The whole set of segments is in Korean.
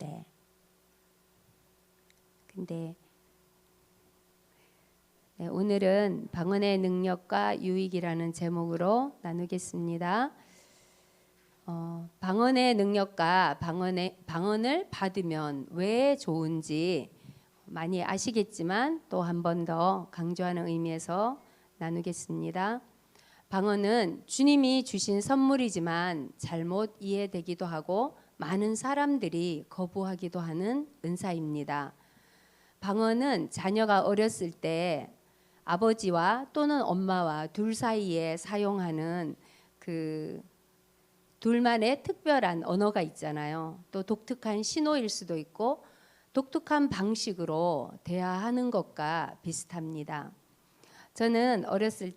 있는데. 근데 네, 오늘은 방언의 능력과 유익이라는 제목으로 나누겠습니다. 방언의 능력과 방언을 받으면 왜 좋은지 많이 아시겠지만 또 한 번 더 강조하는 의미에서 나누겠습니다. 방언은 주님이 주신 선물이지만 잘못 이해되기도 하고 많은 사람들이 거부하기도 하는 은사입니다. 방언은 자녀가 어렸을 때 아버지와 또는 엄마와 둘 사이에 사용하는 그 둘만의 특별한 언어가 있잖아요. 또 독특한 신호일 수도 있고 독특한 방식으로 대화하는 것과 비슷합니다. 저는 어렸을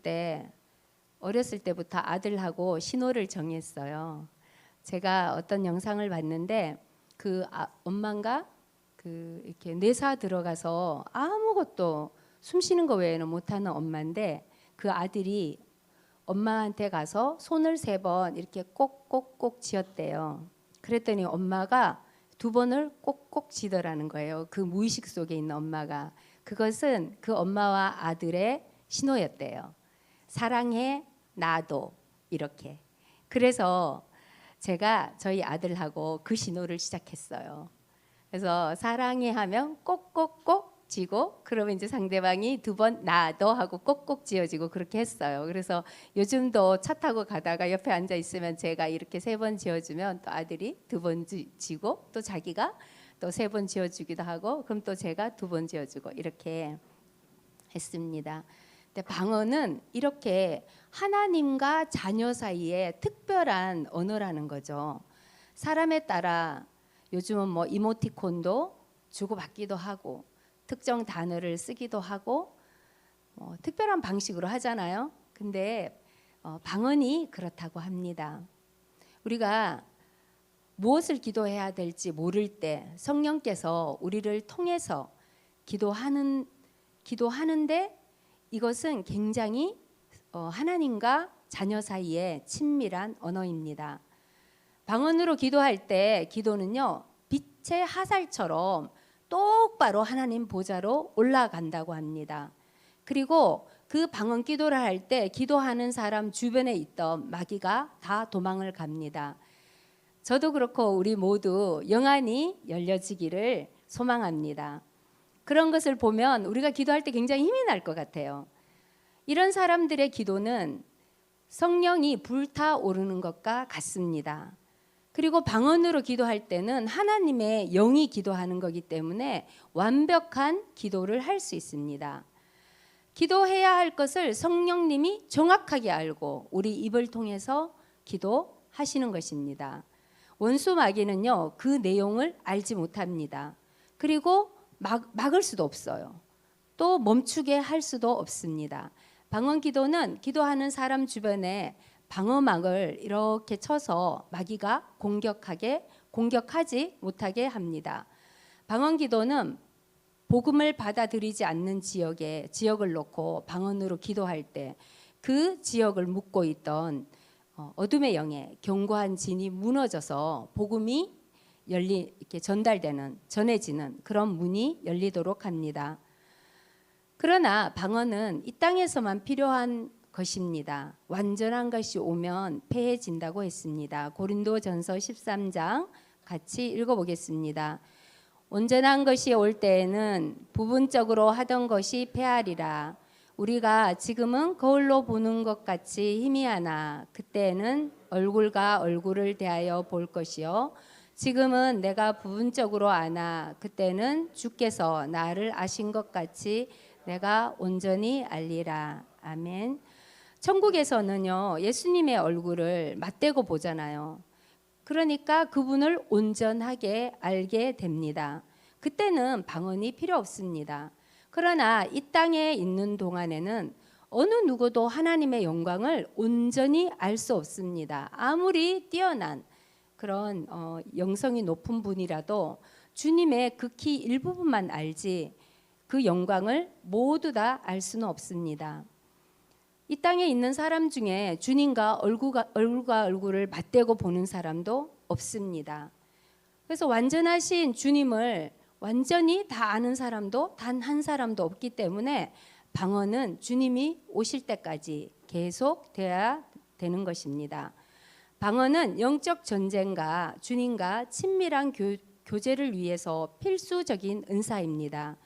때부터 아들하고 신호를 정했어요. 제가 어떤 영상을 봤는데 엄마가 이렇게 뇌사 들어가서 아무것도 숨 쉬는 거 외에는 못하는 엄마인데 그 아들이 엄마한테 가서 손을 3번 이렇게 꼭꼭꼭 쥐었대요. 그랬더니 엄마가 2번을 꼭꼭 쥐더라는 거예요. 그 무의식 속에 있는 엄마가. 그것은 그 엄마와 아들의 신호였대요. 사랑해, 나도, 이렇게. 그래서 제가 저희 아들하고 그 신호를 시작했어요. 그래서 사랑해 하면 꼭꼭꼭 지고, 그러면 이제 상대방이 2번 나도 하고 꼭꼭 지어지고 그렇게 했어요. 그래서 요즘도 차 타고 가다가 옆에 앉아 있으면 제가 이렇게 3번 지어주면 또 아들이 2번 지고, 또 자기가 또 3번 지어주기도 하고, 그럼 또 제가 2번 지어주고 이렇게 했습니다. 근데 방언은 이렇게 하나님과 자녀 사이에 특별한 언어라는 거죠. 사람에 따라 요즘은 뭐 이모티콘도 주고받기도 하고 특정 단어를 쓰기도 하고 특별한 방식으로 하잖아요. 근데 방언이 그렇다고 합니다. 우리가 무엇을 기도해야 될지 모를 때 성령께서 우리를 통해서 기도하는데 이것은 굉장히 하나님과 자녀 사이의 친밀한 언어입니다. 방언으로 기도할 때 기도는요, 빛의 화살처럼 똑바로 하나님 보좌로 올라간다고 합니다. 그리고 그 방언 기도를 할 때 기도하는 사람 주변에 있던 마귀가 다 도망을 갑니다. 저도 그렇고 우리 모두 영안이 열려지기를 소망합니다. 그런 것을 보면 우리가 기도할 때 굉장히 힘이 날 것 같아요. 이런 사람들의 기도는 성령이 불타오르는 것과 같습니다. 그리고 방언으로 기도할 때는 하나님의 영이 기도하는 거기 때문에 완벽한 기도를 할 수 있습니다. 기도해야 할 것을 성령님이 정확하게 알고 우리 입을 통해서 기도하시는 것입니다. 원수 마귀는요, 그 내용을 알지 못합니다. 그리고 막을 수도 없어요. 또 멈추게 할 수도 없습니다. 방언 기도는 기도하는 사람 주변에 방어막을 이렇게 쳐서 마귀가 공격하지 못하게 합니다. 방언 기도는 복음을 받아들이지 않는 지역을 놓고 방언으로 기도할 때 그 지역을 묶고 있던 어둠의 영의 견고한 진이 무너져서 복음이 이렇게 전해지는 그런 문이 열리도록 합니다. 그러나 방언은 이 땅에서만 필요한 것입니다. 완전한 것이 오면 패해진다고 했습니다. 고린도전서 13장 같이 읽어보겠습니다. 온전한 것이 올 때에는 부분적으로 하던 것이 패하리라. 우리가 지금은 거울로 보는 것 같이 희미하나 그때는 얼굴과 얼굴을 대하여 볼 것이요. 지금은 내가 부분적으로 아나 그때는 주께서 나를 아신 것 같이 내가 온전히 알리라. 아멘. 천국에서는요, 예수님의 얼굴을 맞대고 보잖아요. 그러니까 그분을 온전하게 알게 됩니다. 그때는 방언이 필요 없습니다. 그러나 이 땅에 있는 동안에는 어느 누구도 하나님의 영광을 온전히 알 수 없습니다. 아무리 뛰어난 그런 영성이 높은 분이라도 주님의 극히 일부분만 알지 그 영광을 모두 다 알 수는 없습니다. 이 땅에 있는 사람 중에 주님과 얼굴과 얼굴을 맞대고 보는 사람도 없습니다. 그래서 완전하신 주님을 완전히 다 아는 사람도 단 한 사람도 없기 때문에 방언은 주님이 오실 때까지 계속 돼야 되는 것입니다. 방언은 영적 전쟁과 주님과 친밀한 교제를 위해서 필수적인 은사입니다.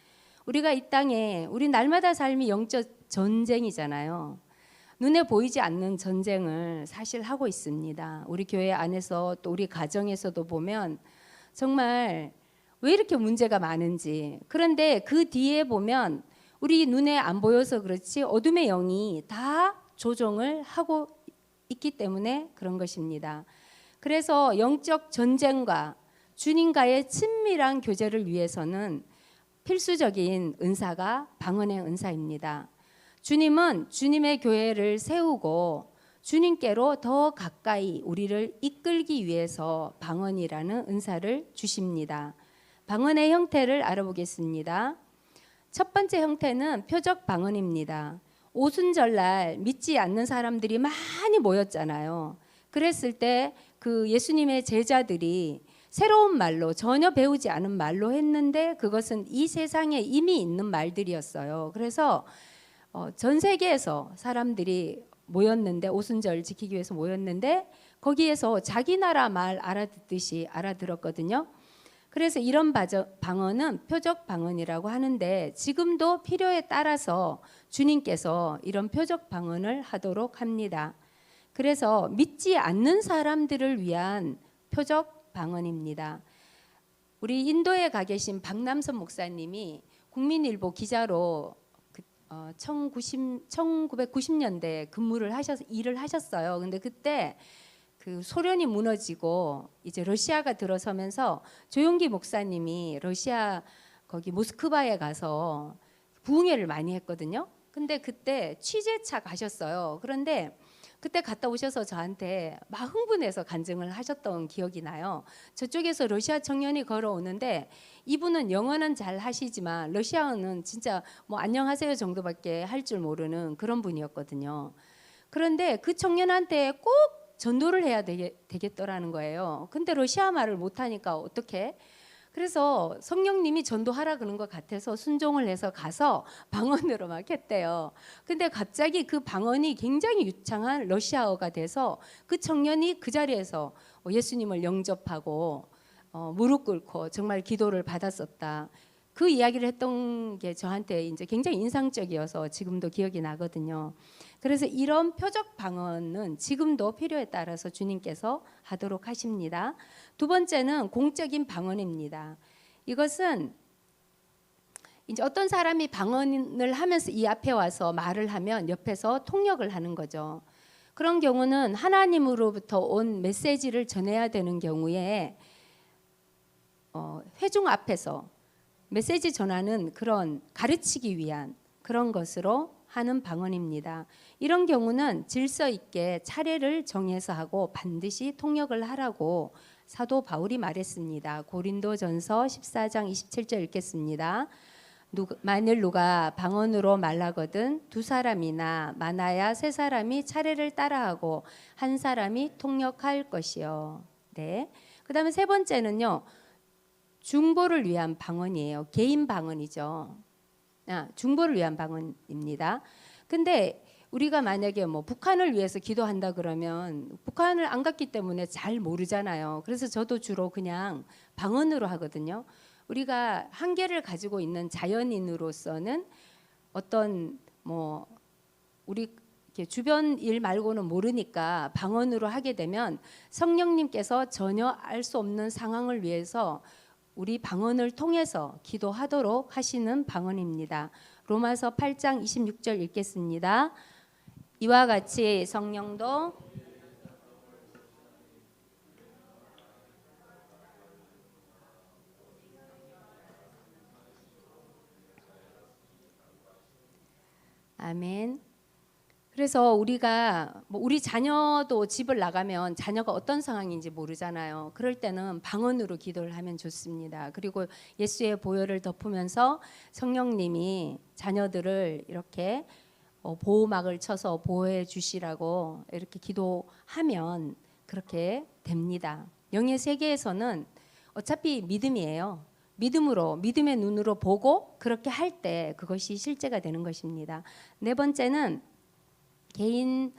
우리가 이 땅에 우리 날마다 삶이 영적 전쟁이잖아요. 눈에 보이지 않는 전쟁을 사실 하고 있습니다. 우리 교회 안에서 또 우리 가정에서도 보면 정말 왜 이렇게 문제가 많은지. 그런데 그 뒤에 보면 우리 눈에 안 보여서 그렇지 어둠의 영이 다 조종을 하고 있기 때문에 그런 것입니다. 그래서 영적 전쟁과 주님과의 친밀한 교제를 위해서는 필수적인 은사가 방언의 은사입니다. 주님은 주님의 교회를 세우고 주님께로 더 가까이 우리를 이끌기 위해서 방언이라는 은사를 주십니다. 방언의 형태를 알아보겠습니다. 첫 번째 형태는 표적 방언입니다. 오순절날 믿지 않는 사람들이 많이 모였잖아요. 그랬을 때 그 예수님의 제자들이 새로운 말로 전혀 배우지 않은 말로 했는데 그것은 이 세상에 이미 있는 말들이었어요. 그래서 전 세계에서 사람들이 모였는데 오순절 지키기 위해서 모였는데 거기에서 자기 나라 말 알아듣듯이 알아들었거든요. 그래서 이런 방언은 표적 방언이라고 하는데 지금도 필요에 따라서 주님께서 이런 표적 방언을 하도록 합니다. 그래서 믿지 않는 사람들을 위한 표적 방언입니다. 우리 인도에 가 계신 박남선 목사님이 국민일보 기자로 1990년대 일을 하셨어요. 근데 그때 그 소련이 무너지고 이제 러시아가 들어서면서 조용기 목사님이 러시아 거기 모스크바에 가서 부흥회를 많이 했거든요. 근데 그때 취재차 가셨어요. 그런데 그때 갔다 오셔서 저한테 막 흥분해서 간증을 하셨던 기억이 나요. 저쪽에서 러시아 청년이 걸어오는데 이분은 영어는 잘 하시지만 러시아어는 진짜 뭐 안녕하세요 정도밖에 할 줄 모르는 그런 분이었거든요. 그런데 그 청년한테 꼭 전도를 해야 되겠더라는 거예요. 근데 러시아 말을 못하니까 어떻게? 그래서 성령님이 전도하라 그런 것 같아서 순종을 해서 가서 방언으로 막 했대요. 근데 갑자기 그 방언이 굉장히 유창한 러시아어가 돼서 그 청년이 그 자리에서 예수님을 영접하고 무릎 꿇고 정말 기도를 받았었다. 그 이야기를 했던 게 저한테 이제 굉장히 인상적이어서 지금도 기억이 나거든요. 그래서 이런 표적 방언은 지금도 필요에 따라서 주님께서 하도록 하십니다. 두 번째는 공적인 방언입니다. 이것은 이제 어떤 사람이 방언을 하면서 이 앞에 와서 말을 하면 옆에서 통역을 하는 거죠. 그런 경우는 하나님으로부터 온 메시지를 전해야 되는 경우에 회중 앞에서 메시지 전하는 그런 가르치기 위한 그런 것으로 하는 방언입니다. 이런 경우는 질서 있게 차례를 정해서 하고 반드시 통역을 하라고 사도 바울이 말했습니다. 고린도전서 14장 27절 읽겠습니다. 만일 누가 방언으로 말하거든 두 사람이나 많아야 세 사람이 차례를 따라하고 한 사람이 통역할 것이요. 네. 그다음에 세 번째는요. 중보를 위한 방언이에요. 개인 방언이죠. 중보를 위한 방언입니다. 근데 우리가 만약에 뭐 북한을 위해서 기도한다 그러면 북한을 안 갔기 때문에 잘 모르잖아요. 그래서 저도 주로 그냥 방언으로 하거든요. 우리가 한계를 가지고 있는 자연인으로서는 어떤 뭐 우리 이렇게 주변 일 말고는 모르니까 방언으로 하게 되면 성령님께서 전혀 알 수 없는 상황을 위해서 우리 방언을 통해서 기도하도록 하시는 방언입니다. 로마서 8장 26절 읽겠습니다. 이와 같이 성령도 아멘. 그래서 우리가 우리 자녀도 집을 나가면 자녀가 어떤 상황인지 모르잖아요. 그럴 때는 방언으로 기도를 하면 좋습니다. 그리고 예수의 보혈을 덮으면서 성령님이 자녀들을 이렇게 보호막을 쳐서 보호해 주시라고 이렇게 기도하면 그렇게 됩니다. 영의 세계에서는 어차피 믿음이에요. 믿음으로, 믿음의 눈으로 보고 그렇게 할 때 그것이 실제가 되는 것입니다. 네 번째는 개인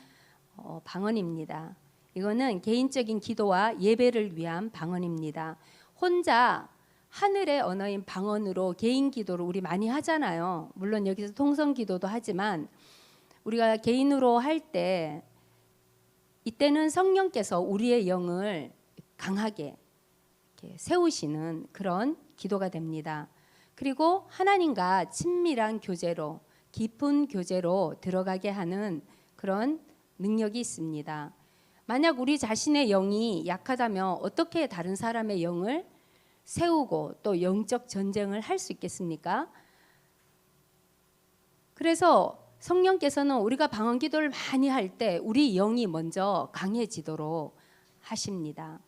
방언입니다. 이거는 개인적인 기도와 예배를 위한 방언입니다. 혼자 하늘의 언어인 방언으로 개인 기도를 우리 많이 하잖아요. 물론 여기서 통성 기도도 하지만 우리가 개인으로 할 때 이때는 성령께서 우리의 영을 강하게 이렇게 세우시는 그런 기도가 됩니다. 그리고 하나님과 친밀한 교제로, 깊은 교제로 들어가게 하는 그런 능력이 있습니다. 만약 우리 자신의 영이 약하다면 어떻게 다른 사람의 영을 세우고 또 영적 전쟁을 할 수 있겠습니까? 그래서 성령께서는 우리가 방언 기도를 많이 할 때 우리 영이 먼저 강해지도록 하십니다.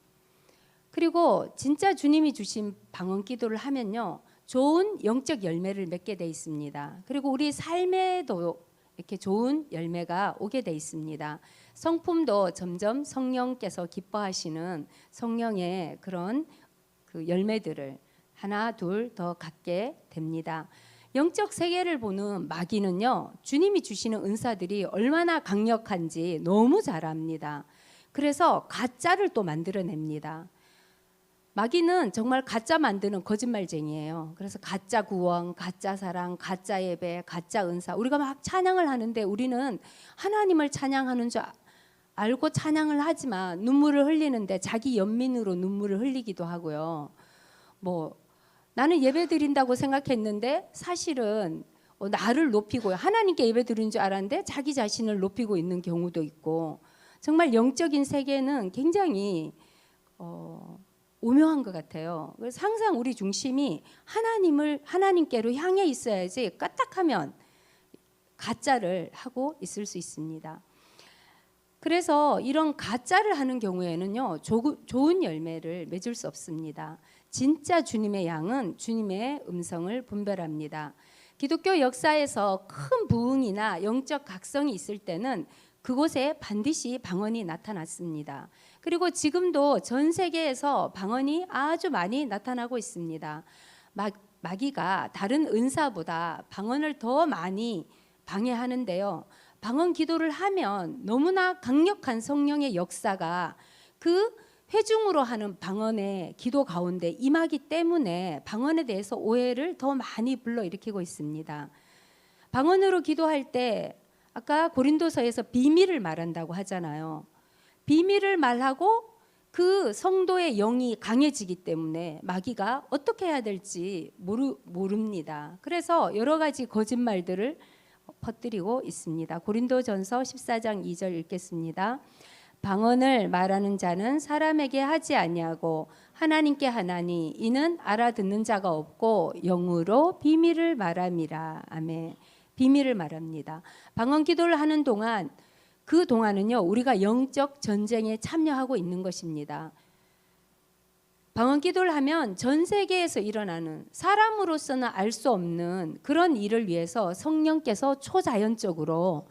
그리고 진짜 주님이 주신 방언 기도를 하면요, 좋은 영적 열매를 맺게 돼 있습니다. 그리고 우리 삶에도 이렇게 좋은 열매가 오게 돼 있습니다. 성품도 점점 성령께서 기뻐하시는 성령의 그런 그 열매들을 하나 둘 더 갖게 됩니다. 영적 세계를 보는 마귀는요, 주님이 주시는 은사들이 얼마나 강력한지 너무 잘 압니다. 그래서 가짜를 또 만들어냅니다. 마귀는 정말 가짜 만드는 거짓말쟁이에요. 그래서 가짜 구원, 가짜 사랑, 가짜 예배, 가짜 은사. 우리가 막 찬양을 하는데 우리는 하나님을 찬양하는 줄 알고 찬양을 하지만 눈물을 흘리는데 자기 연민으로 눈물을 흘리기도 하고요. 나는 예배 드린다고 생각했는데 사실은 나를 높이고 하나님께 예배 드리는 줄 알았는데 자기 자신을 높이고 있는 경우도 있고, 정말 영적인 세계는 굉장히 오묘한 것 같아요. 그래서 항상 우리 중심이 하나님께로 향해 있어야지 까딱하면 가짜를 하고 있을 수 있습니다. 그래서 이런 가짜를 하는 경우에는요, 좋은 열매를 맺을 수 없습니다. 진짜 주님의 양은 주님의 음성을 분별합니다. 기독교 역사에서 큰 부흥이나 영적 각성이 있을 때는 그곳에 반드시 방언이 나타났습니다. 그리고 지금도 전 세계에서 방언이 아주 많이 나타나고 있습니다. 마귀가 다른 은사보다 방언을 더 많이 방해하는데요. 방언 기도를 하면 너무나 강력한 성령의 역사가 그 회중으로 하는 방언의 기도 가운데 임하기 때문에 방언에 대해서 오해를 더 많이 불러일으키고 있습니다. 방언으로 기도할 때 아까 고린도서에서 비밀을 말한다고 하잖아요. 비밀을 말하고 그 성도의 영이 강해지기 때문에 마귀가 어떻게 해야 될지 모릅니다. 그래서 여러 가지 거짓말들을 퍼뜨리고 있습니다. 고린도전서 14장 2절 읽겠습니다. 방언을 말하는 자는 사람에게 하지 아니하고 하나님께 하나니 이는 알아듣는 자가 없고 영으로 비밀을 말함이라. 아멘. 비밀을 말합니다. 방언 기도를 하는 동안 그 동안은요, 우리가 영적 전쟁에 참여하고 있는 것입니다. 방언 기도를 하면 전 세계에서 일어나는 사람으로서는 알 수 없는 그런 일을 위해서 성령께서 초자연적으로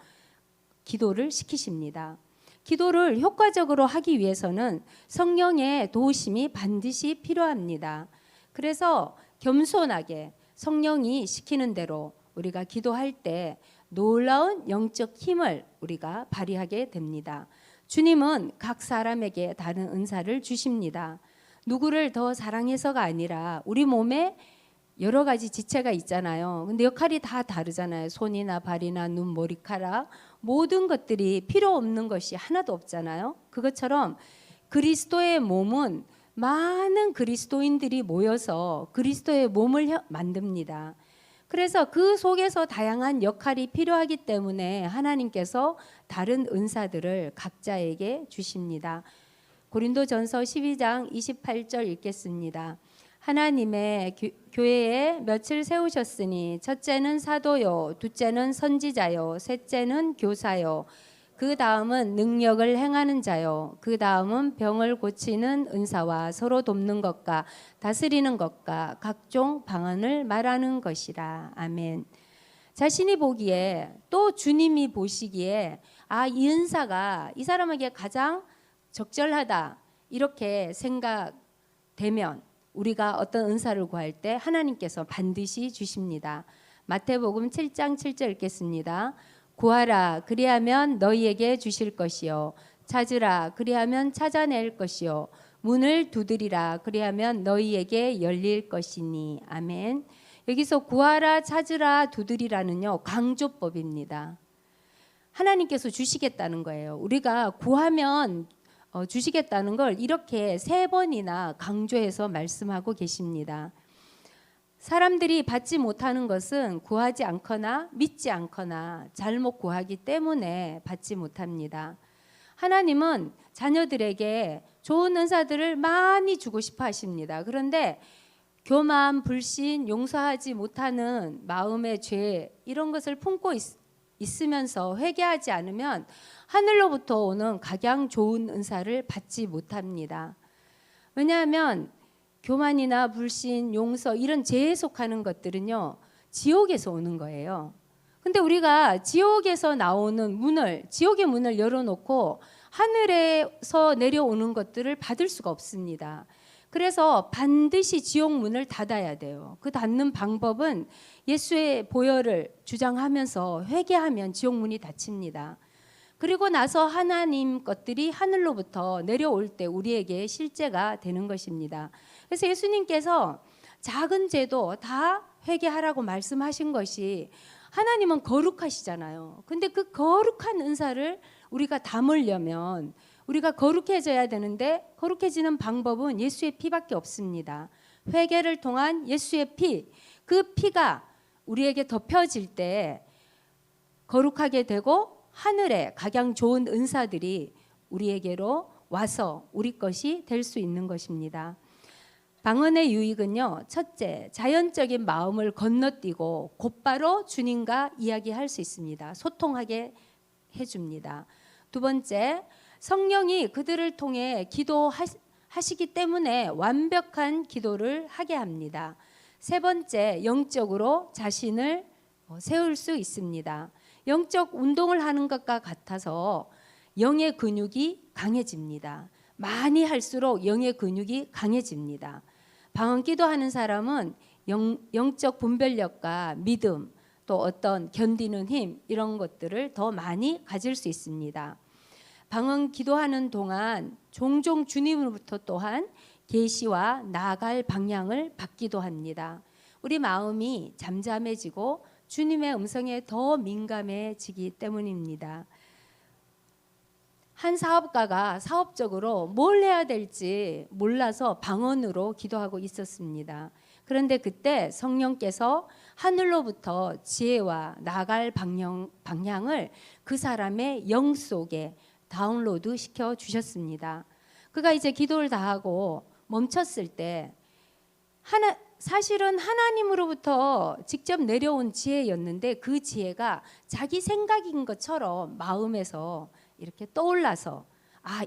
기도를 시키십니다. 기도를 효과적으로 하기 위해서는 성령의 도우심이 반드시 필요합니다. 그래서 겸손하게 성령이 시키는 대로 우리가 기도할 때 놀라운 영적 힘을 우리가 발휘하게 됩니다. 주님은 각 사람에게 다른 은사를 주십니다. 누구를 더 사랑해서가 아니라 우리 몸에 여러 가지 지체가 있잖아요. 근데 역할이 다 다르잖아요. 손이나 발이나 눈, 머리카락 모든 것들이 필요 없는 것이 하나도 없잖아요. 그것처럼 그리스도의 몸은 많은 그리스도인들이 모여서 그리스도의 몸을 만듭니다. 그래서 그 속에서 다양한 역할이 필요하기 때문에 하나님께서 다른 은사들을 각자에게 주십니다. 고린도전서 12장 28절 읽겠습니다. 하나님의 교회에 몇을 세우셨으니 첫째는 사도요, 둘째는 선지자요, 셋째는 교사요, 그 다음은 능력을 행하는 자요, 그 다음은 병을 고치는 은사와 서로 돕는 것과 다스리는 것과 각종 방언을 말하는 것이라. 아멘. 자신이 보기에 또 주님이 보시기에 이 은사가 이 사람에게 가장 적절하다 이렇게 생각되면 우리가 어떤 은사를 구할 때 하나님께서 반드시 주십니다. 마태복음 7장 7절 읽겠습니다. 구하라 그리하면 너희에게 주실 것이요 찾으라 그리하면 찾아낼 것이요 문을 두드리라 그리하면 너희에게 열릴 것이니. 아멘. 여기서 구하라 찾으라 두드리라는요 강조법입니다. 하나님께서 주시겠다는 거예요. 우리가 구하면 주시겠다는 걸 이렇게 3번이나 강조해서 말씀하고 계십니다. 사람들이 받지 못하는 것은 구하지 않거나 믿지 않거나 잘못 구하기 때문에 받지 못합니다. 하나님은 자녀들에게 좋은 은사들을 많이 주고 싶어 하십니다. 그런데 교만, 불신, 용서하지 못하는 마음의 죄 이런 것을 품고 있으면서 회개하지 않으면 하늘로부터 오는 각양 좋은 은사를 받지 못합니다. 왜냐하면 교만이나 불신, 용서 이런 죄에 속하는 것들은요 지옥에서 오는 거예요. 근데 우리가 지옥에서 나오는 문을, 지옥의 문을 열어놓고 하늘에서 내려오는 것들을 받을 수가 없습니다. 그래서 반드시 지옥 문을 닫아야 돼요. 그 닫는 방법은 예수의 보혈을 주장하면서 회개하면 지옥 문이 닫힙니다. 그리고 나서 하나님 것들이 하늘로부터 내려올 때 우리에게 실제가 되는 것입니다. 그래서 예수님께서 작은 죄도 다 회개하라고 말씀하신 것이, 하나님은 거룩하시잖아요. 근데 그 거룩한 은사를 우리가 담으려면 우리가 거룩해져야 되는데, 거룩해지는 방법은 예수의 피밖에 없습니다. 회개를 통한 예수의 피, 그 피가 우리에게 덮여질 때 거룩하게 되고 하늘에 각양 좋은 은사들이 우리에게로 와서 우리 것이 될 수 있는 것입니다. 방언의 유익은요, 첫째, 자연적인 마음을 건너뛰고 곧바로 주님과 이야기할 수 있습니다. 소통하게 해줍니다. 두 번째, 성령이 그들을 통해 기도하시기 때문에 완벽한 기도를 하게 합니다. 세 번째, 영적으로 자신을 세울 수 있습니다. 영적 운동을 하는 것과 같아서 영의 근육이 강해집니다. 많이 할수록 영의 근육이 강해집니다. 방언 기도하는 사람은 영적 분별력과 믿음, 또 어떤 견디는 힘, 이런 것들을 더 많이 가질 수 있습니다. 방언 기도하는 동안 종종 주님으로부터 또한 계시와 나아갈 방향을 받기도 합니다. 우리 마음이 잠잠해지고 주님의 음성에 더 민감해지기 때문입니다. 한 사업가가 사업적으로 뭘 해야 될지 몰라서 방언으로 기도하고 있었습니다. 그런데 그때 성령께서 하늘로부터 지혜와 나아갈 방향을 그 사람의 영 속에 다운로드 시켜 주셨습니다. 그가 이제 기도를 다 하고 멈췄을 때 사실은 하나님으로부터 직접 내려온 지혜였는데, 그 지혜가 자기 생각인 것처럼 마음에서 이렇게 떠올라서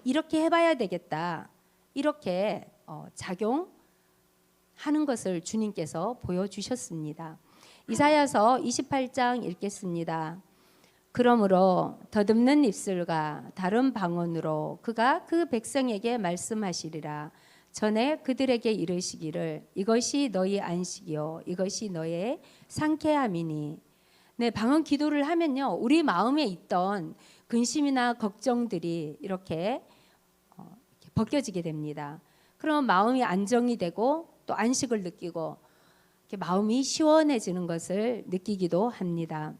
이렇게 해봐야 되겠다, 이렇게 작용하는 것을 주님께서 보여주셨습니다. 이사야서 28장 읽겠습니다. 그러므로 더듬는 입술과 다른 방언으로 그가 그 백성에게 말씀하시리라. 전에 그들에게 이르시기를 이것이 너희 안식이요 이것이 너의 상쾌함이니. 네, 방언 기도를 하면요, 우리 마음에 있던 근심이나 걱정들이 이렇게 벗겨지게 됩니다. 그럼 마음이 안정이 되고 또 안식을 느끼고 이렇게 마음이 시원해지는 것을 느끼기도 합니다.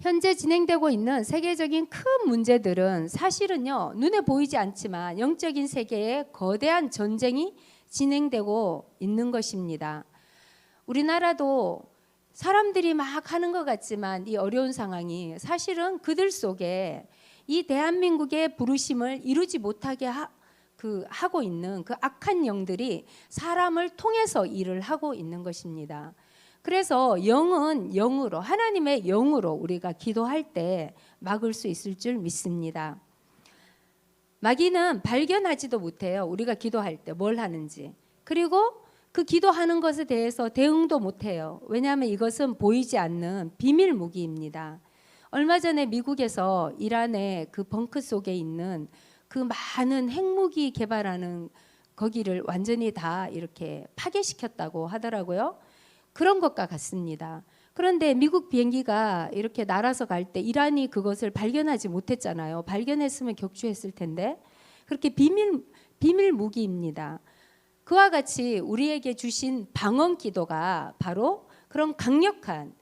현재 진행되고 있는 세계적인 큰 문제들은 사실은요, 눈에 보이지 않지만 영적인 세계에 거대한 전쟁이 진행되고 있는 것입니다. 우리나라도 사람들이 막 하는 것 같지만 이 어려운 상황이 사실은 그들 속에 이 대한민국의 부르심을 이루지 못하게 하고 있는 그 악한 영들이 사람을 통해서 일을 하고 있는 것입니다. 그래서 영은 영으로, 하나님의 영으로 우리가 기도할 때 막을 수 있을 줄 믿습니다. 마귀는 발견하지도 못해요. 우리가 기도할 때 뭘 하는지. 그리고 그 기도하는 것에 대해서 대응도 못해요. 왜냐하면 이것은 보이지 않는 비밀 무기입니다. 얼마 전에 미국에서 이란의 그 벙커 속에 있는 그 많은 핵무기 개발하는 거기를 완전히 다 이렇게 파괴시켰다고 하더라고요. 그런 것과 같습니다. 그런데 미국 비행기가 이렇게 날아서 갈 때 이란이 그것을 발견하지 못했잖아요. 발견했으면 격추했을 텐데. 그렇게 비밀 무기입니다. 그와 같이 우리에게 주신 방언 기도가 바로 그런 강력한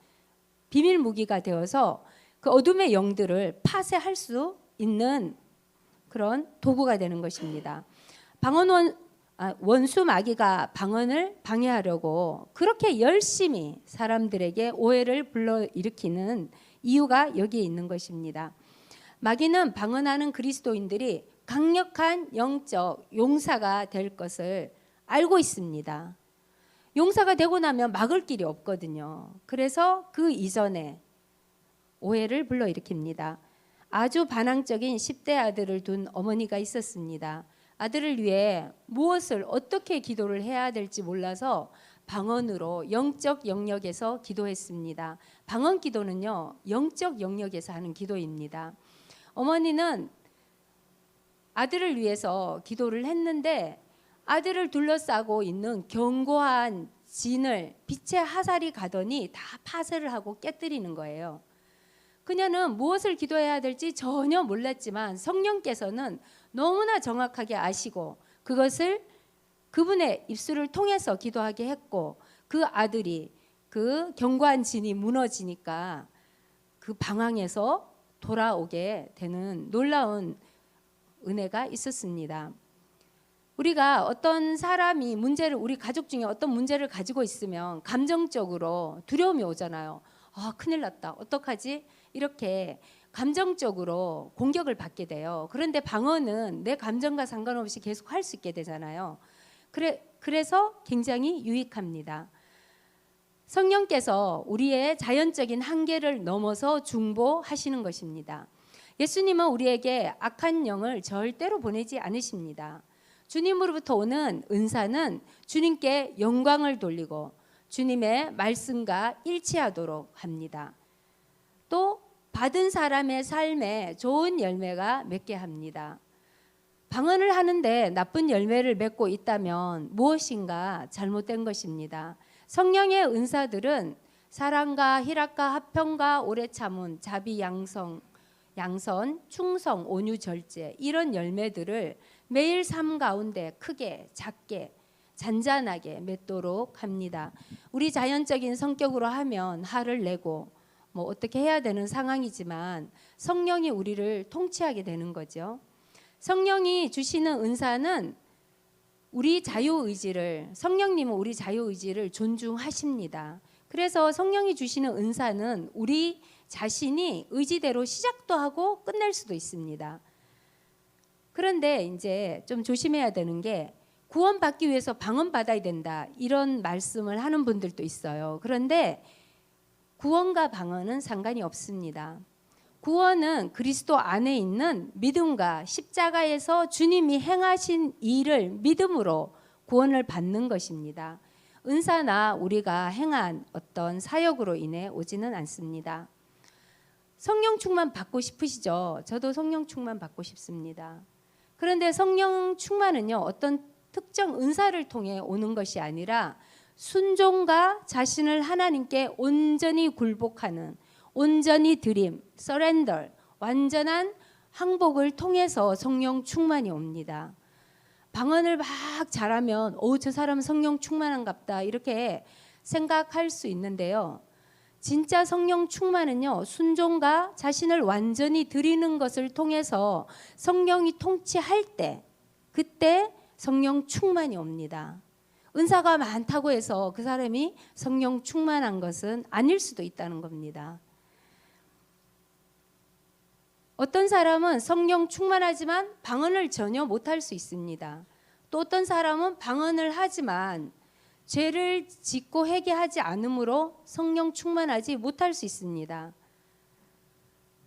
비밀 무기가 되어서 그 어둠의 영들을 파쇄할 수 있는 그런 도구가 되는 것입니다. 원수 마귀가 방언을 방해하려고 그렇게 열심히 사람들에게 오해를 불러일으키는 이유가 여기에 있는 것입니다. 마귀는 방언하는 그리스도인들이 강력한 영적 용사가 될 것을 알고 있습니다. 용사가 되고 나면 막을 길이 없거든요. 그래서 그 이전에 오해를 불러일으킵니다. 아주 반항적인 10대 아들을 둔 어머니가 있었습니다. 아들을 위해 무엇을 어떻게 기도를 해야 될지 몰라서 방언으로 영적 영역에서 기도했습니다. 방언 기도는요, 영적 영역에서 하는 기도입니다. 어머니는 아들을 위해서 기도를 했는데 아들을 둘러싸고 있는 견고한 진을 빛의 화살이 가더니 다 파쇄를 하고 깨뜨리는 거예요. 그녀는 무엇을 기도해야 될지 전혀 몰랐지만 성령께서는 너무나 정확하게 아시고 그것을 그분의 입술을 통해서 기도하게 했고 그 아들이 그 견고한 진이 무너지니까 그 방황에서 돌아오게 되는 놀라운 은혜가 있었습니다. 우리가 어떤 사람이 우리 가족 중에 어떤 문제를 가지고 있으면 감정적으로 두려움이 오잖아요. 아, 큰일 났다. 어떡하지? 이렇게 감정적으로 공격을 받게 돼요. 그런데 방언은 내 감정과 상관없이 계속 할 수 있게 되잖아요. 그래서 굉장히 유익합니다. 성령께서 우리의 자연적인 한계를 넘어서 중보하시는 것입니다. 예수님은 우리에게 악한 영을 절대로 보내지 않으십니다. 주님으로부터 오는 은사는 주님께 영광을 돌리고 주님의 말씀과 일치하도록 합니다. 또 받은 사람의 삶에 좋은 열매가 맺게 합니다. 방언을 하는데 나쁜 열매를 맺고 있다면 무엇인가 잘못된 것입니다. 성령의 은사들은 사랑과 희락과 화평과 오래 참음, 자비, 양선, 충성, 온유, 절제 이런 열매들을 매일 삶 가운데 크게 작게 잔잔하게 맺도록 합니다. 우리 자연적인 성격으로 하면 화를 내고 뭐 어떻게 해야 되는 상황이지만 성령이 우리를 통치하게 되는 거죠. 성령이 주시는 은사는 성령님은 우리 자유의지를 존중하십니다. 그래서 성령이 주시는 은사는 우리 자신이 의지대로 시작도 하고 끝낼 수도 있습니다. 그런데 이제 좀 조심해야 되는 게 구원받기 위해서 방언 받아야 된다 이런 말씀을 하는 분들도 있어요. 그런데 구원과 방언은 상관이 없습니다. 구원은 그리스도 안에 있는 믿음과 십자가에서 주님이 행하신 일을 믿음으로 구원을 받는 것입니다. 은사나 우리가 행한 어떤 사역으로 인해 오지는 않습니다. 성령 충만 받고 싶으시죠? 저도 성령 충만 받고 싶습니다. 그런데 성령 충만은요, 어떤 특정 은사를 통해 오는 것이 아니라 순종과 자신을 하나님께 온전히 굴복하는, 온전히 드림, 서렌더, 완전한 항복을 통해서 성령 충만이 옵니다. 방언을 막 잘하면 저 사람은 성령 충만한갑다 이렇게 생각할 수 있는데요. 진짜 성령 충만은요, 순종과 자신을 완전히 드리는 것을 통해서 성령이 통치할 때, 그때 성령 충만이 옵니다. 은사가 많다고 해서 그 사람이 성령 충만한 것은 아닐 수도 있다는 겁니다. 어떤 사람은 성령 충만하지만 방언을 전혀 못할 수 있습니다. 또 어떤 사람은 방언을 하지만 죄를 짓고 회개하지 않으므로 성령 충만하지 못할 수 있습니다.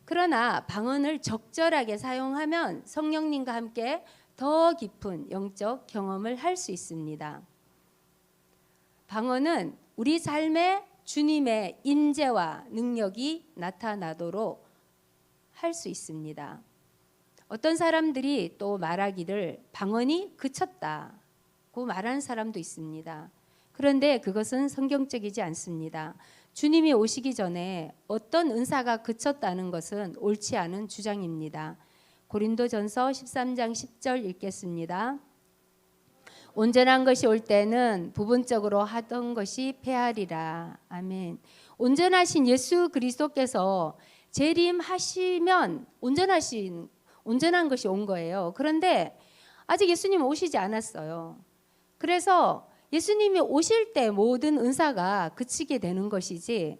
그러나 방언을 적절하게 사용하면 성령님과 함께 더 깊은 영적 경험을 할 수 있습니다. 방언은 우리 삶에 주님의 임재와 능력이 나타나도록 할 수 있습니다. 어떤 사람들이 또 말하기를 방언이 그쳤다. 말하는 사람도 있습니다. 그런데 그것은 성경적이지 않습니다. 주님이 오시기 전에 어떤 은사가 그쳤다는 것은 옳지 않은 주장입니다. 고린도전서 13장 10절 읽겠습니다. 온전한 것이 올 때는 부분적으로 하던 것이 패하리라. 아멘. 온전하신 예수 그리스도께서 재림하시면 온전한 것이 온 거예요. 그런데 아직 예수님 오시지 않았어요. 그래서 예수님이 오실 때 모든 은사가 그치게 되는 것이지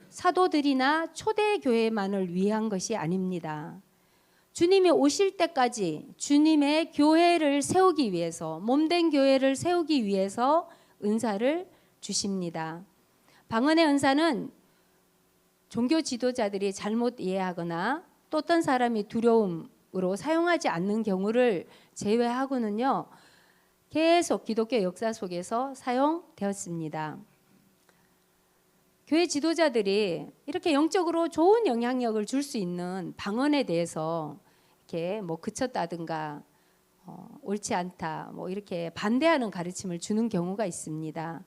사도들이나 초대교회만을 위한 것이 아닙니다. 주님이 오실 때까지 주님의 교회를 세우기 위해서, 몸된 교회를 세우기 위해서 은사를 주십니다. 방언의 은사는 종교 지도자들이 잘못 이해하거나 또 어떤 사람이 두려움으로 사용하지 않는 경우를 제외하고는요, 계속 기독교 역사 속에서 사용되었습니다. 교회 지도자들이 이렇게 영적으로 좋은 영향력을 줄 수 있는 방언에 대해서 이렇게 뭐 그쳤다든가 옳지 않다 뭐 이렇게 반대하는 가르침을 주는 경우가 있습니다.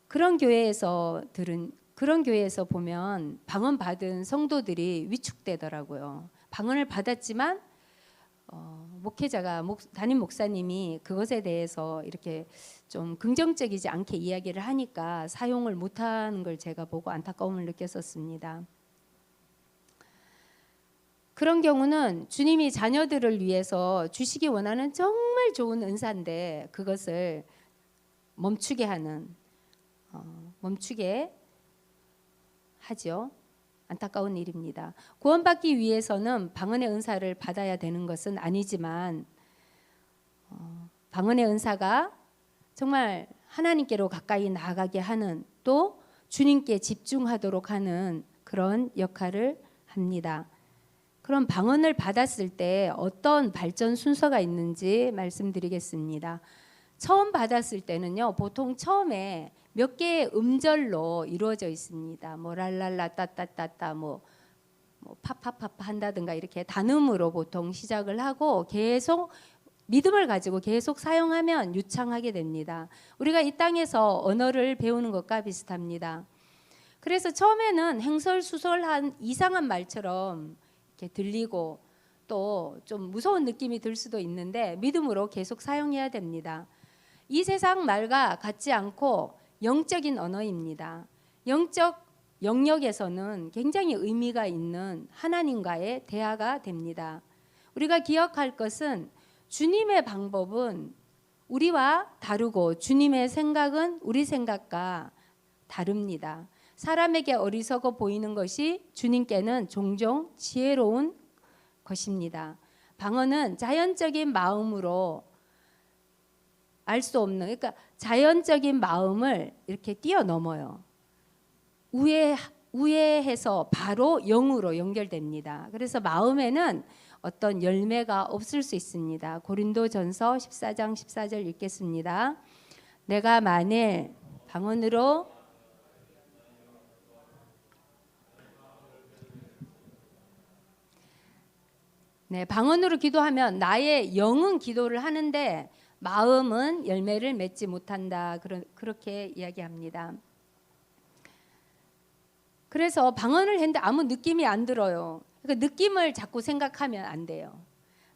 그런 교회에서 보면 방언 받은 성도들이 위축되더라고요. 방언을 받았지만 목회자가 담임 목사님이 그것에 대해서 이렇게 좀 긍정적이지 않게 이야기를 하니까 사용을 못하는 걸 제가 보고 안타까움을 느꼈었습니다. 그런 경우는 주님이 자녀들을 위해서 주시기 원하는 정말 좋은 은사인데 그것을 멈추게 하죠. 안타까운 일입니다. 구원받기 위해서는 방언의 은사를 받아야 되는 것은 아니지만 방언의 은사가 정말 하나님께로 가까이 나아가게 하는, 또 주님께 집중하도록 하는 그런 역할을 합니다. 그럼 방언을 받았을 때 어떤 발전 순서가 있는지 말씀드리겠습니다. 처음 받았을 때는요, 보통 처음에 몇 개의 음절로 이루어져 있습니다. 뭐 랄랄라 따따따따 뭐 파파파파 한다든가 이렇게 단음으로 보통 시작을 하고 계속 믿음을 가지고 계속 사용하면 유창하게 됩니다. 우리가 이 땅에서 언어를 배우는 것과 비슷합니다. 그래서 처음에는 행설수설한 이상한 말처럼 이렇게 들리고 또 좀 무서운 느낌이 들 수도 있는데 믿음으로 계속 사용해야 됩니다. 이 세상 말과 같지 않고 영적인 언어입니다. 영적 영역에서는 굉장히 의미가 있는 하나님과의 대화가 됩니다. 우리가 기억할 것은 주님의 방법은 우리와 다르고 주님의 생각은 우리 생각과 다릅니다. 사람에게 어리석어 보이는 것이 주님께는 종종 지혜로운 것입니다. 방언은 자연적인 마음으로 알 수 없는, 그러니까 자연적인 마음을 이렇게 뛰어넘어요. 우회해서 바로 영으로 연결됩니다. 그래서 마음에는 어떤 열매가 없을 수 있습니다. 고린도전서 14장 14절 읽겠습니다. 내가 만일 방언으로 방언으로 기도하면 나의 영은 기도를 하는데 마음은 열매를 맺지 못한다. 그렇게 이야기합니다. 그래서 방언을 했는데 아무 느낌이 안 들어요. 그러니까 느낌을 자꾸 생각하면 안 돼요.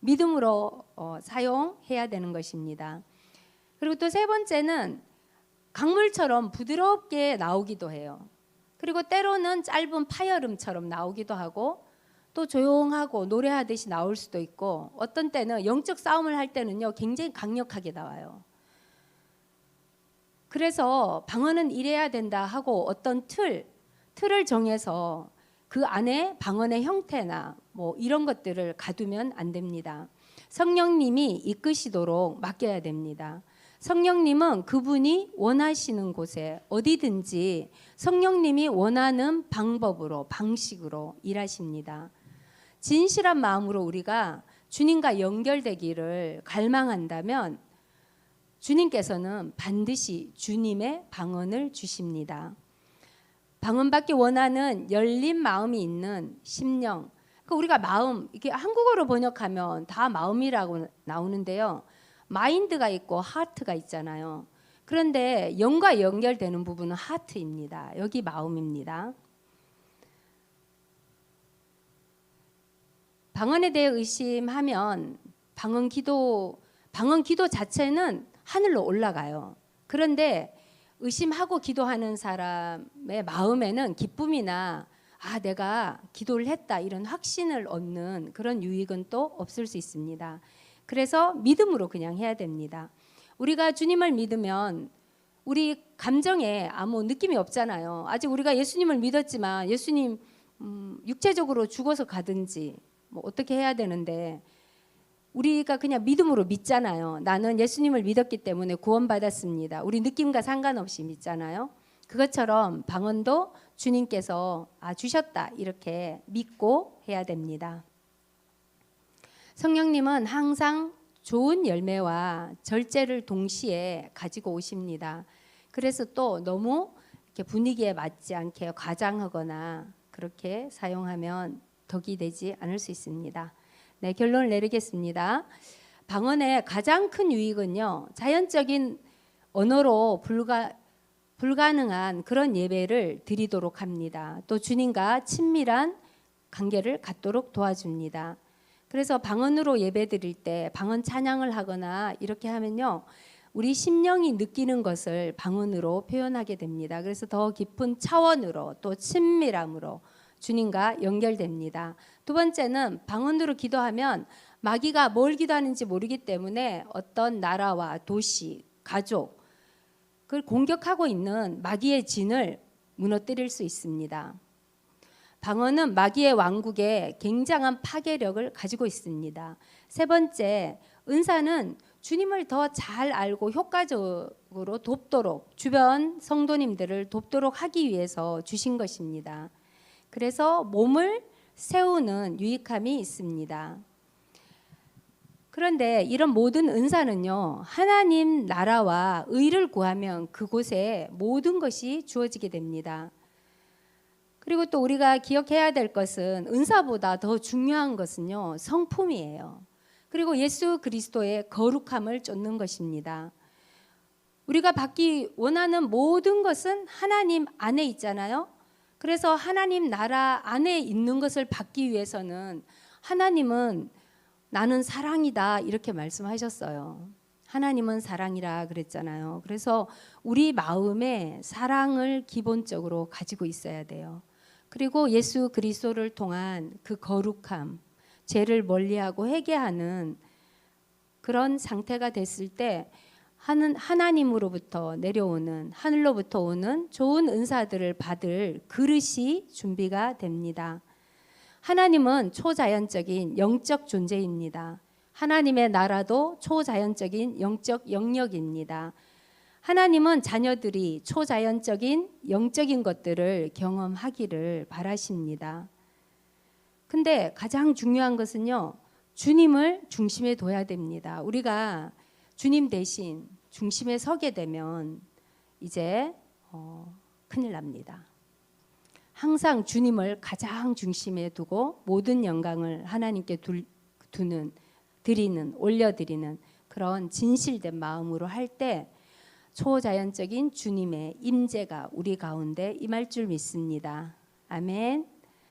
믿음으로 사용해야 되는 것입니다. 그리고 또 세 번째는 강물처럼 부드럽게 나오기도 해요. 그리고 때로는 짧은 파열음처럼 나오기도 하고 또 조용하고 노래하듯이 나올 수도 있고 어떤 때는 영적 싸움을 할 때는요 굉장히 강력하게 나와요. 그래서 방언은 이래야 된다 하고 어떤 틀을 정해서 그 안에 방언의 형태나 뭐 이런 것들을 가두면 안 됩니다. 성령님이 이끄시도록 맡겨야 됩니다. 성령님은 그분이 원하시는 곳에 어디든지 성령님이 원하는 방식으로 일하십니다. 진실한 마음으로 우리가 주님과 연결되기를 갈망한다면 주님께서는 반드시 주님의 방언을 주십니다. 방언받기 원하는 열린 마음이 있는 심령, 우리가 마음, 이게 한국어로 번역하면 다 마음이라고 나오는데요. 마인드가 있고 하트가 있잖아요. 그런데 영과 연결되는 부분은 하트입니다. 여기 마음입니다. 방언에 대해 의심하면 방언 기도 자체는 하늘로 올라가요. 그런데 의심하고 기도하는 사람의 마음에는 기쁨이나 내가 기도를 했다 이런 확신을 얻는 그런 유익은 또 없을 수 있습니다. 그래서 믿음으로 그냥 해야 됩니다. 우리가 주님을 믿으면 우리 감정에 아무 느낌이 없잖아요. 아직 우리가 예수님을 믿었지만 예수님 육체적으로 죽어서 가든지 뭐 어떻게 해야 되는데 우리가 그냥 믿음으로 믿잖아요. 나는 예수님을 믿었기 때문에 구원받았습니다. 우리 느낌과 상관없이 믿잖아요. 그것처럼 방언도 주님께서 주셨다 이렇게 믿고 해야 됩니다. 성령님은 항상 좋은 열매와 절제를 동시에 가지고 오십니다. 그래서 또 너무 이렇게 분위기에 맞지 않게 과장하거나 그렇게 사용하면 덕이 되지 않을 수 있습니다. 네, 결론을 내리겠습니다. 방언의 가장 큰 유익은요, 자연적인 언어로 불가능한 그런 예배를 드리도록 합니다. 또 주님과 친밀한 관계를 갖도록 도와줍니다. 그래서 방언으로 예배 드릴 때 방언 찬양을 하거나 이렇게 하면요, 우리 심령이 느끼는 것을 방언으로 표현하게 됩니다. 그래서 더 깊은 차원으로 또 친밀함으로 주님과 연결됩니다. 두 번째는 방언으로 기도하면 마귀가 뭘 기도하는지 모르기 때문에 어떤 나라와 도시, 가족, 그걸 공격하고 있는 마귀의 진을 무너뜨릴 수 있습니다. 방언은 마귀의 왕국에 굉장한 파괴력을 가지고 있습니다. 세 번째, 은사는 주님을 더 잘 알고 효과적으로 돕도록 주변 성도님들을 돕도록 하기 위해서 주신 것입니다. 그래서 몸을 세우는 유익함이 있습니다. 그런데 이런 모든 은사는요, 하나님 나라와 의를 구하면 그곳에 모든 것이 주어지게 됩니다. 그리고 또 우리가 기억해야 될 것은 은사보다 더 중요한 것은요, 성품이에요. 그리고 예수 그리스도의 거룩함을 쫓는 것입니다. 우리가 받기 원하는 모든 것은 하나님 안에 있잖아요. 그래서 하나님 나라 안에 있는 것을 받기 위해서는 하나님은 나는 사랑이다 이렇게 말씀하셨어요. 하나님은 사랑이라 그랬잖아요. 그래서 우리 마음에 사랑을 기본적으로 가지고 있어야 돼요. 그리고 예수 그리스도를 통한 그 거룩함, 죄를 멀리하고 회개하는 그런 상태가 됐을 때 하나님으로부터 내려오는, 하늘로부터 오는 좋은 은사들을 받을 그릇이 준비가 됩니다. 하나님은 초자연적인 영적 존재입니다. 하나님의 나라도 초자연적인 영적 영역입니다. 하나님은 자녀들이 초자연적인 영적인 것들을 경험하기를 바라십니다. 근데 가장 중요한 것은요, 주님을 중심에 둬야 됩니다. 우리가 주님 대신 중심에 서게 되면 이제 큰일 납니다. 항상 주님을 가장 중심에 두고 모든 영광을 하나님께 올려드리는 그런 진실된 마음으로 할 때 초자연적인 주님의 임재가 우리 가운데 임할 줄 믿습니다. 아멘.